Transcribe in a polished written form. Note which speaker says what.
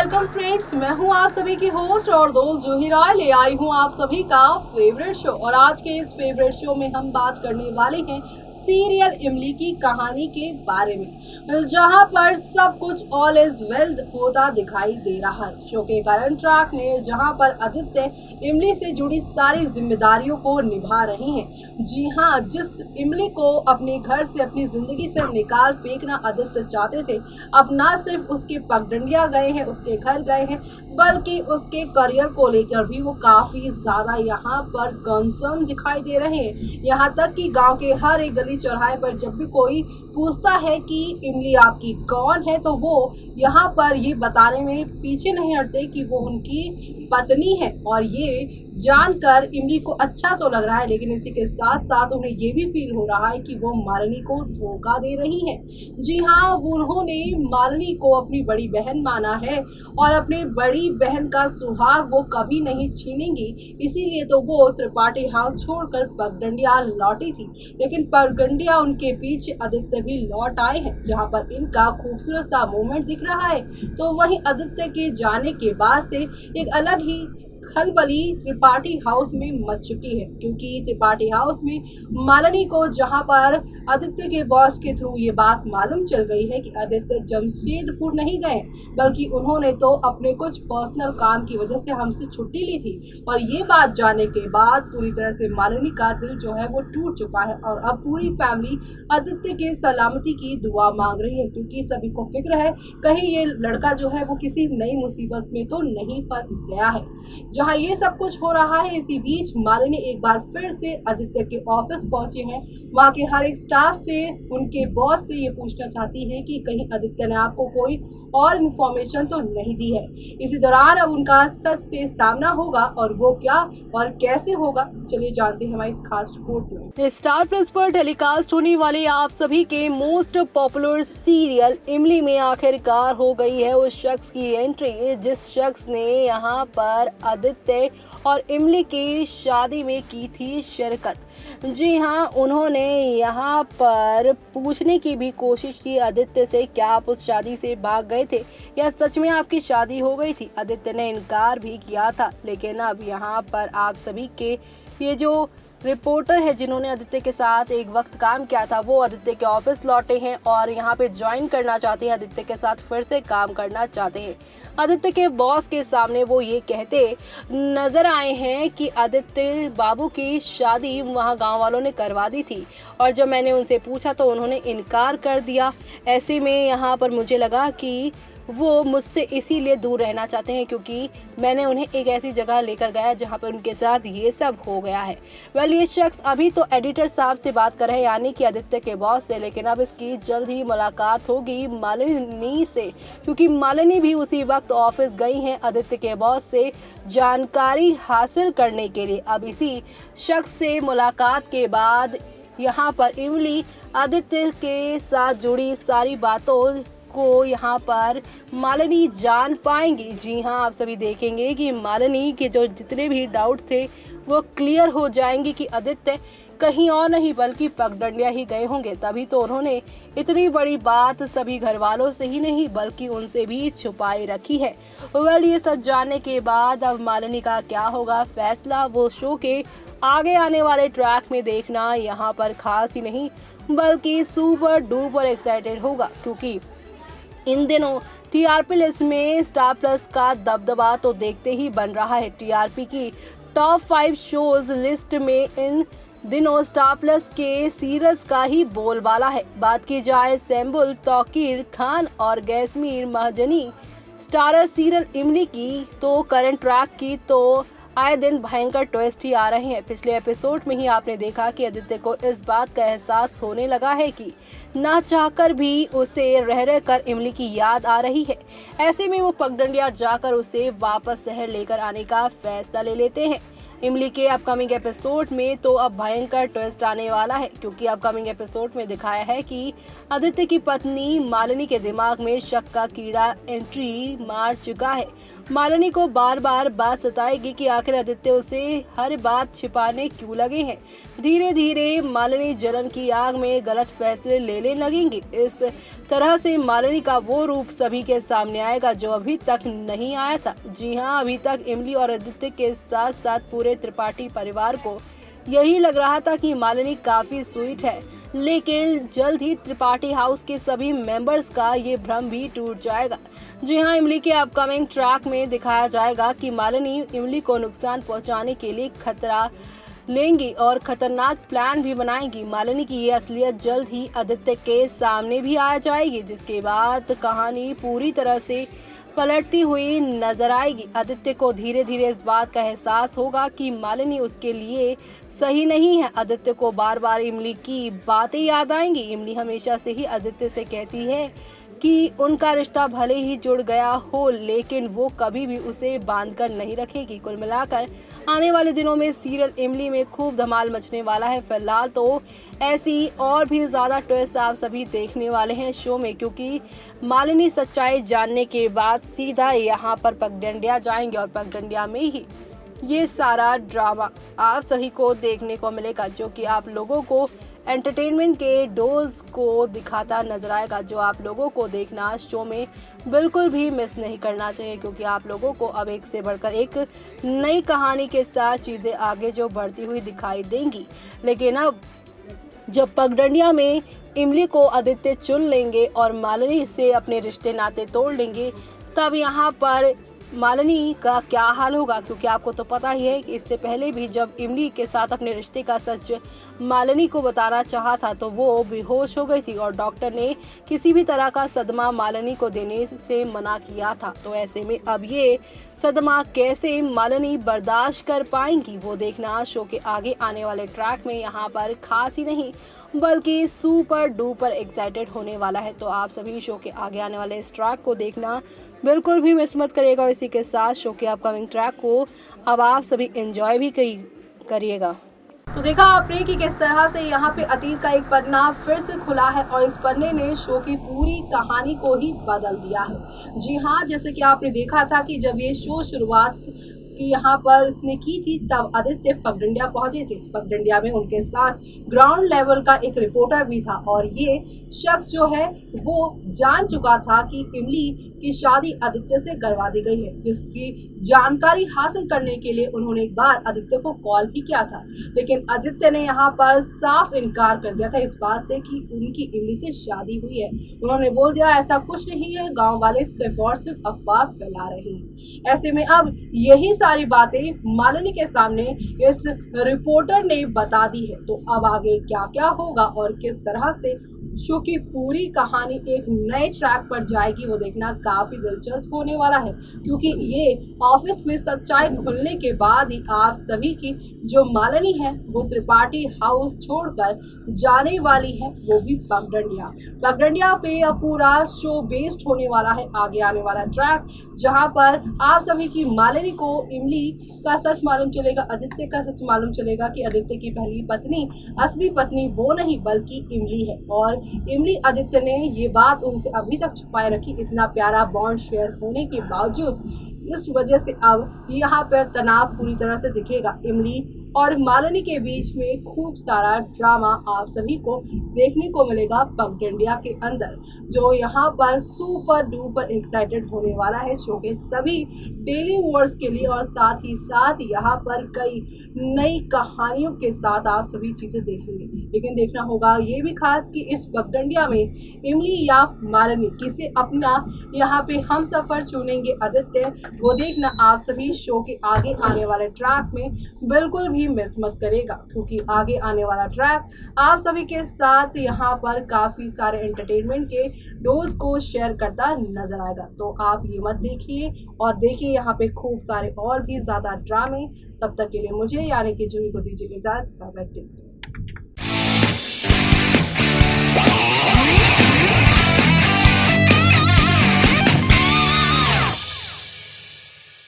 Speaker 1: Welcome friends, मैं हूं आप सभी की होस्ट और दोस्त जूही राय। ले आई हूं आप सभी का फेवरेट शो। और आज के इस फेवरेट शो में हम बात करने वाले हैं सीरियल इमली की कहानी के बारे में, जहां पर सब कुछ ऑल इज वेल होता दिखाई दे रहा है। शो के करंट ट्रैक में जहां पर आदित्य इमली से जुड़ी सारी जिम्मेदारियों को निभा रही हैं। जी हाँ, जिस इमली को अपने घर से, अपनी जिंदगी से निकाल फेंकना आदित्य चाहते थे, अब ना सिर्फ उसके पगडंडिया गए हैं, उसके घर गए हैं, बल्कि उसके करियर को लेकर भी वो काफी ज्यादा यहाँ पर कंसर्न दिखाई दे रहे हैं। यहाँ तक कि गांव के हर एक गली चौराहे पर जब भी कोई पूछता है कि इमली आपकी कौन है, तो वो यहाँ पर ये बताने में पीछे नहीं हटते कि वो उनकी पत्नी है। और ये जानकर इमली को अच्छा तो लग रहा है, लेकिन इसी के साथ साथ उन्हें ये भी फील हो रहा है कि वो मालिनी को धोखा दे रही है। जी हाँ, उन्होंने मालिनी को अपनी बड़ी बहन माना है और अपनी बड़ी बहन का सुहाग वो कभी नहीं छीनेंगी। इसीलिए तो वो त्रिपाठी हाउस छोड़कर पगडंडिया लौटी थी। लेकिन पगडंडिया उनके पीछे आदित्य भी लौट आए हैं, जहाँ पर इनका खूबसूरत सा मोमेंट दिख रहा है। तो वहीं आदित्य के जाने के बाद से एक अलग ही खलबली त्रिपाठी हाउस में मच चुकी है, क्योंकि त्रिपाठी हाउस में मालिनी को जहां पर आदित्य के बॉस के थ्रू ये बात मालूम चल गई है कि आदित्य जमशेदपुर नहीं गए, बल्कि उन्होंने तो अपने कुछ पर्सनल काम की वजह से हमसे छुट्टी ली थी। और ये बात जानने के बाद पूरी तरह से मालिनी का दिल जो है वो टूट चुका है और अब पूरी फैमिली आदित्य के सलामती की दुआ मांग रही है, क्योंकि सभी को फिक्र है कहीं ये लड़का जो है वो किसी नई मुसीबत में तो नहीं फंस गया है। जहां ये सब कुछ हो रहा है, इसी बीच मालिनी एक बार फिर से आदित्य के ऑफिस पहुंचे हैं। वहां के हर एक स्टाफ से, उनके बॉस से ये पूछना चाहती हैं कि कहीं आदित्य ने आपको कोई और इन्फॉर्मेशन तो नहीं दी है। इसी दौरान अब उनका सच से सामना होगा, और वो क्या और कैसे होगा, चलिए जानते हैं हमारी इस खास रिपोर्ट में। स्टार प्लस पर टेलीकास्ट होने वाले आप सभी के मोस्ट पॉपुलर सीरियल इमली में आखिरकार हो गई है उस शख्स की एंट्री, जिस शख्स ने यहाँ पर आदित्य और इमली की शादी में की थी शिरकत। जी हाँ, उन्होंने यहाँ पर पूछने की भी कोशिश की आदित्य से, क्या आप उस शादी से भाग गए थे या सच में आपकी शादी हो गई थी। आदित्य ने इनकार भी किया था, लेकिन अब यहाँ पर आप सभी के ये जो रिपोर्टर है जिन्होंने आदित्य के साथ एक वक्त काम किया था, वो आदित्य के ऑफिस लौटे हैं और यहाँ पे ज्वाइन करना चाहते हैं, आदित्य के साथ फिर से काम करना चाहते हैं। आदित्य के बॉस के सामने वो ये कहते नजर आए हैं कि आदित्य बाबू की शादी वहाँ गांव वालों ने करवा दी थी, और जब मैंने उनसे पूछा तो उन्होंने इनकार कर दिया। ऐसे में यहाँ पर मुझे लगा कि वो मुझसे इसीलिए दूर रहना चाहते हैं, क्योंकि मैंने उन्हें एक ऐसी जगह लेकर गया जहाँ पर उनके साथ ये सब हो गया है। ये शख्स अभी तो एडिटर साहब से बात कर रहे हैं, यानी कि आदित्य के बॉस से, लेकिन अब इसकी जल्द ही मुलाकात होगी मालिनी से, क्योंकि मालिनी भी उसी वक्त ऑफिस गई हैं आदित्य के बॉस से जानकारी हासिल करने के लिए। अब इसी शख्स से मुलाकात के बाद यहाँ पर इमली आदित्य के साथ जुड़ी सारी बातों को यहाँ पर मालिनी जान पाएंगी। जी हाँ, आप सभी देखेंगे कि मालिनी के जो जितने भी डाउट थे वो क्लियर हो जाएंगे कि आदित्य कहीं और नहीं बल्कि पगडंडिया ही गए होंगे। तभी तो उन्होंने इतनी बड़ी बात सभी घर वालों से ही नहीं बल्कि उनसे भी छुपाई रखी है। ये सच जानने के बाद अब मालिनी का क्या होगा फैसला, वो शो के आगे आने वाले ट्रैक में देखना यहाँ पर खास ही नहीं बल्कि सुपर डुपर एक्साइटेड होगा, क्योंकि इन दिनों टीआरपी लिस्ट में स्टार प्लस का दबदबा तो देखते ही बन रहा है। टीआरपी की टॉप 5 शोज लिस्ट में इन दिनों स्टार प्लस के सीरियल्स का ही बोलबाला है। बात की जाए सैम्बुल, तौकीर खान और गैसमीर महाजनी स्टारर सीरियल इमली की तो करंट ट्रैक की तो आए दिन भयंकर ट्विस्ट ही आ रहे हैं। पिछले एपिसोड में ही आपने देखा कि आदित्य को इस बात का एहसास होने लगा है कि ना चाहकर भी उसे रह रह कर इमली की याद आ रही है। ऐसे में वो पगडंडिया जाकर उसे वापस शहर लेकर आने का फैसला ले लेते हैं। इमली के अपकमिंग एपिसोड में तो अब भयंकर ट्विस्ट आने वाला है, क्योंकि अपकमिंग एपिसोड में दिखाया है कि आदित्य की पत्नी मालिनी के दिमाग में शक का कीड़ा एंट्री मार चुका है। मालिनी को बार बार बात सताएगी कि आखिर आदित्य उसे हर बात छिपाने क्यों लगे हैं। धीरे धीरे मालिनी जलन की आग में गलत फैसले लेने लगेंगी। इस तरह से मालिनी का वो रूप सभी के सामने आएगा जो अभी तक नहीं आया था। जी हाँ, अभी तक इमली और आदित्य के साथ साथ पूरे त्रिपाठी परिवार को यही लग रहा था कि मालिनी काफी स्वीट है, लेकिन जल्द ही त्रिपाठी हाउस के सभी मेंबर्स का ये भ्रम भी टूट जाएगा। जी हाँ, इमली के अपकमिंग ट्रैक में दिखाया जाएगा कि मालिनी इमली को नुकसान पहुंचाने के लिए खतरा लेंगी और खतरनाक प्लान भी बनाएंगी। मालिनी की ये असलियत जल्द ही आदित्य के सामने भी आ जाएगी, जिसके बाद कहानी पूरी तरह से पलटती हुई नजर आएगी। आदित्य को धीरे धीरे इस बात का एहसास होगा कि मालिनी उसके लिए सही नहीं है। आदित्य को बार बार इमली की बातें याद आएंगी। इमली हमेशा से ही आदित्य से कहती है कि उनका रिश्ता भले ही जुड़ गया हो, लेकिन वो कभी भी उसे बांध कर नहीं रखेगी। कुल मिलाकर आने वाले दिनों में सीरियल इमली में खूब धमाल मचने वाला है। फिलहाल तो ऐसी और भी ज्यादा ट्विस्ट आप सभी देखने वाले हैं शो में, क्योंकि मालिनी सच्चाई जानने के बाद सीधा यहाँ पर पगडंडिया जाएंगे और पगडंडिया में ही ये सारा ड्रामा आप सभी को देखने को मिलेगा, जो कि आप लोगों को एंटरटेनमेंट के डोज को दिखाता नजर आएगा, जो आप लोगों को देखना शो में बिल्कुल भी मिस नहीं करना चाहिए, क्योंकि आप लोगों को अब एक से बढ़कर एक नई कहानी के साथ चीज़ें आगे जो बढ़ती हुई दिखाई देंगी। लेकिन अब जब पगडंडिया में इमली को आदित्य चुन लेंगे और मालिनी से अपने रिश्ते नाते तोड़ लेंगे, तब यहाँ पर मालिनी का क्या हाल होगा, क्योंकि आपको तो पता ही है कि इससे पहले भी जब इमली के साथ अपने रिश्ते का सच मालिनी को बताना चाहा था तो वो बेहोश हो गई थी और डॉक्टर ने किसी भी तरह का सदमा मालिनी को देने से मना किया था। तो ऐसे में अब ये सदमा कैसे मालिनी बर्दाश्त कर पाएंगी, वो देखना शो के आगे आने वाले ट्रैक में यहाँ पर खास ही नहीं बल्कि सुपर डुपर एक्साइटेड होने वाला है। तो आप सभी शो के आगे आने वाले इस ट्रैक को देखना बिल्कुल भी मिस मत करिएगा। इसी के साथ शो के अपकमिंग ट्रैक को अब आप सभी एंजॉय भी करिएगा। तो देखा आपने कि किस तरह से यहाँ पे अतीत का एक पन्ना फिर से खुला है और इस पन्ने ने शो की पूरी कहानी को ही बदल दिया है। जी हाँ, जैसे कि आपने देखा था कि जब ये शो शुरुआत कि यहाँ पर इसने की थी तब आदित्य पगडंडिया पहुंचे थे। पगडंडिया में उनके साथ ग्राउंड लेवल का एक रिपोर्टर भी था और ये शख्स जो है वो जान चुका था कि इमली की शादी आदित्य से करवा दी गई है, जिसकी जानकारी हासिल करने के लिए उन्होंने एक बार आदित्य को कॉल भी किया था, लेकिन आदित्य ने यहाँ पर साफ इनकार कर दिया था इस बात से कि उनकी इमली से शादी हुई है। उन्होंने बोल दिया ऐसा कुछ नहीं है, गाँव वाले सिर्फ और सिर्फ अफवाह फैला रहे हैं। ऐसे में अब यही सारी बातें मालिनी के सामने इस रिपोर्टर ने बता दी है। तो अब आगे क्या क्या होगा और किस तरह से शो की पूरी कहानी एक नए ट्रैक पर जाएगी, वो देखना काफी दिलचस्प होने वाला है, क्योंकि ये ऑफिस में सच्चाई खुलने के बाद ही आप सभी की जो मालिनी है वो त्रिपाठी हाउस छोड़कर जाने वाली है, वो भी पगडंडिया पे अब पूरा शो बेस्ड होने वाला है। आगे आने वाला ट्रैक जहां पर आप सभी की मालिनी को इमली का सच मालूम चलेगा, आदित्य का सच मालूम चलेगा कि आदित्य की पहली पत्नी असली पत्नी वो नहीं बल्कि इमली है और इमली आदित्य ने ये बात उनसे अभी तक छुपाए रखी। इतना प्यारा बॉन्ड शेयर होने के बावजूद इस वजह से अब यहाँ पर तनाव पूरी तरह से दिखेगा। इमली और मालिनी के बीच में खूब सारा ड्रामा आप सभी को देखने को मिलेगा पगडंडिया के अंदर, जो यहाँ पर सुपर डुपर एक्साइटेड होने वाला है शो के सभी डेली व्यूअर्स के लिए और साथ ही साथ यहाँ पर कई नई कहानियों के साथ आप सभी चीजें देखेंगे। लेकिन देखना होगा ये भी खास कि इस पगडंडिया में इमली या मालिनी किसे अपना यहाँ पे हम सफर चुनेंगे आदित्य, वो देखना आप सभी शो के आगे आने वाले ट्रैक में बिल्कुल भी मिस मत करेगा, क्योंकि आगे आने वाला ट्रैक आप सभी के साथ यहाँ पर काफी सारे एंटरटेनमेंट के डोज को शेयर करता नजर आएगा। तो आप ये मत देखिए और देखिए यहाँ पे खूब सारे और भी ज्यादा ड्रामे। तब तक के लिए मुझे यानी कि जूही को दीजिए इजाजत।